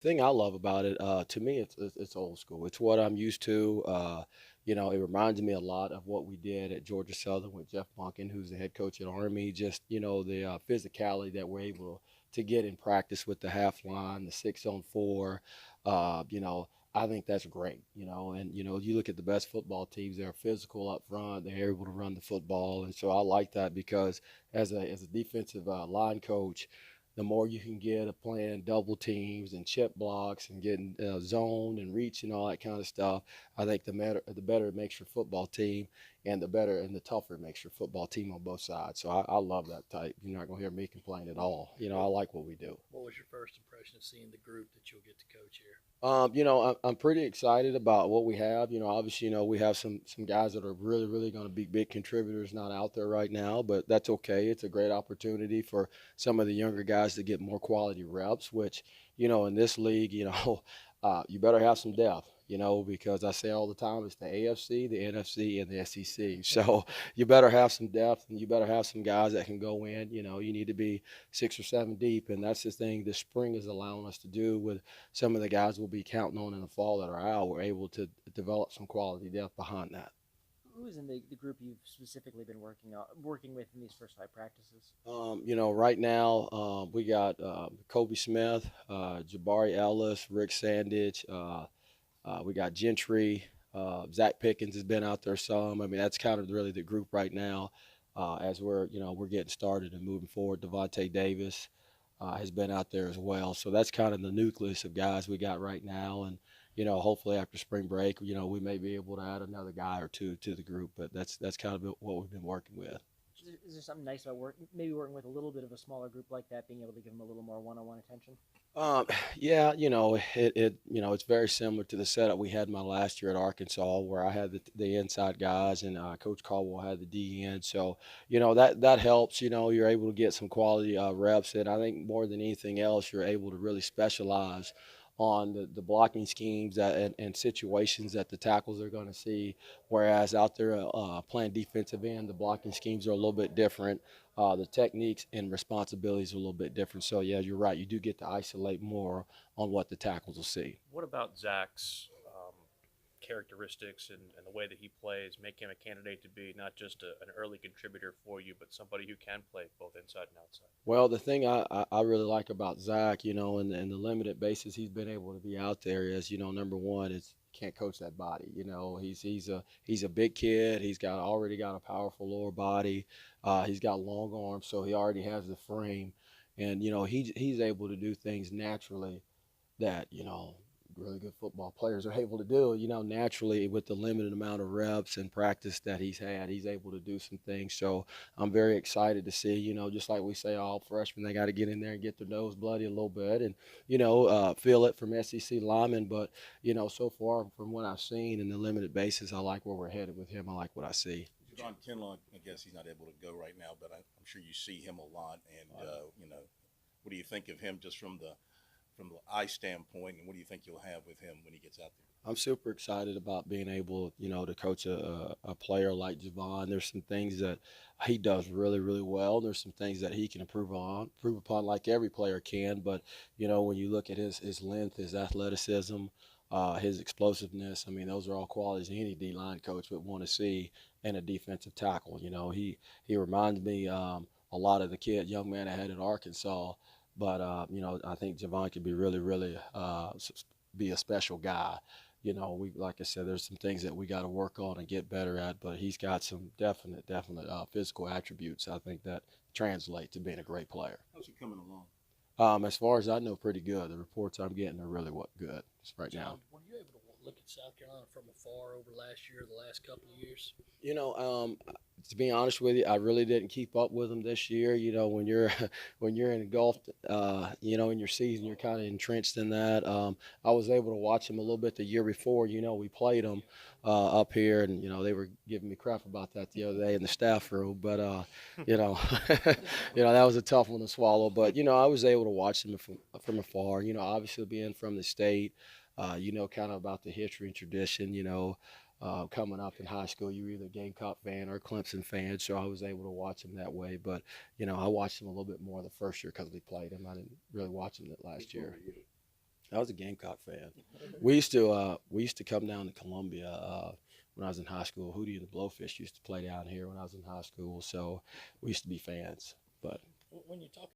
thing I love about it, to me, it's old school. It's what I'm used to. It reminds me a lot of what we did at Georgia Southern with Jeff Monken, who's the head coach at Army. Just the physicality that we're able to get in practice with the half line, the 6-on-4. Uh, you know, I think that's great. And you look at the best football teams; they're physical up front. They're able to run the football, and so I like that because as a defensive line coach, the more you can get of playing double teams and chip blocks and getting zone and reach and all that kind of stuff, I think the better it makes your football team, and the better and the tougher it makes your football team on both sides. So I love that type. You're not gonna hear me complain at all. I like what we do. What was your first impression of seeing the group that you'll get to coach here? I'm pretty excited about what we have. Obviously, we have some guys that are really, really going to be big contributors not out there right now, but that's okay. It's a great opportunity for some of the younger guys to get more quality reps, which, in this league, you better have some depth. Because I say all the time, it's the AFC, the NFC, and the SEC. So you better have some depth, and you better have some guys that can go in. You need to be 6 or 7 deep, and that's the thing this spring is allowing us to do with some of the guys we'll be counting on in the fall that are out. We're able to develop some quality depth behind that. Who is in the group you've specifically been working with in these first five practices? Right now we got Kobe Smith, Jabari Ellis, Rick Sandage. We got Gentry. Zach Pickens has been out there some. I mean, that's kind of really the group right now as we're getting started and moving forward. Devontae Davis has been out there as well. So that's kind of the nucleus of guys we got right now. And hopefully after spring break, we may be able to add another guy or two to the group. But that's kind of what we've been working with. Is there something nice about maybe working with a little bit of a smaller group like that, being able to give them a little more one-on-one attention? Um, yeah, it's very similar to the setup we had my last year at Arkansas, where I had the inside guys and Coach Caldwell had the DN. So, that helps. You're able to get some quality reps, and I think more than anything else, you're able to really specialize on the blocking schemes and situations that the tackles are going to see. Whereas out there playing defensive end, the blocking schemes are a little bit different. The techniques and responsibilities are a little bit different. So yeah, you're right. You do get to isolate more on what the tackles will see. What about Zach's characteristics and the way that he plays make him a candidate to be not just an early contributor for you, but somebody who can play both inside and outside? Well, the thing I really like about Zach, and the limited basis he's been able to be out there is, number one is can't coach that body. He's a big kid. He's already got a powerful lower body. He's got long arms, so he already has the frame, and he's able to do things naturally that really good football players are able to do. Naturally with the limited amount of reps and practice that he's had, he's able to do some things. So I'm very excited to see. Just like we say, all freshmen they got to get in there and get their nose bloody a little bit, and feel it from SEC linemen. But so far from what I've seen in the limited basis, I like where we're headed with him. I like what I see. John Kinlaw, I guess he's not able to go right now, but I'm sure you see him a lot. And what do you think of him just from the eye standpoint, and what do you think you'll have with him when he gets out there? I'm super excited about being able, to coach a player like Javon. There's some things that he does really, really well. There's some things that he can improve upon, like every player can. But when you look at his length, his athleticism, his explosiveness, I mean, those are all qualities any D line coach would want to see in a defensive tackle. He reminds me a lot of the young man I had at Arkansas. But I think Javon could be really, really be a special guy. We like I said, there's some things that we got to work on and get better at. But he's got some definite physical attributes. I think that translate to being a great player. How's he coming along? As far as I know, pretty good. The reports I'm getting are really good right now. John, were you able to look at South Carolina from afar over last year, the last couple of years? To be honest with you, I really didn't keep up with them this year. When you're when you're engulfed, in your season, you're kind of entrenched in that. I was able to watch them a little bit the year before. We played them up here, and they were giving me crap about that the other day in the staff room. But that was a tough one to swallow. But I was able to watch them from afar. Obviously being from the state, kind of about the history and tradition. Coming up in high school, you were either Gamecock fan or Clemson fan, so I was able to watch them that way. But I watched them a little bit more the first year because we played them. I didn't really watch them that last year. I was a Gamecock fan. We used to come down to Columbia when I was in high school. Hootie and the Blowfish used to play down here when I was in high school, so we used to be fans. But When you talk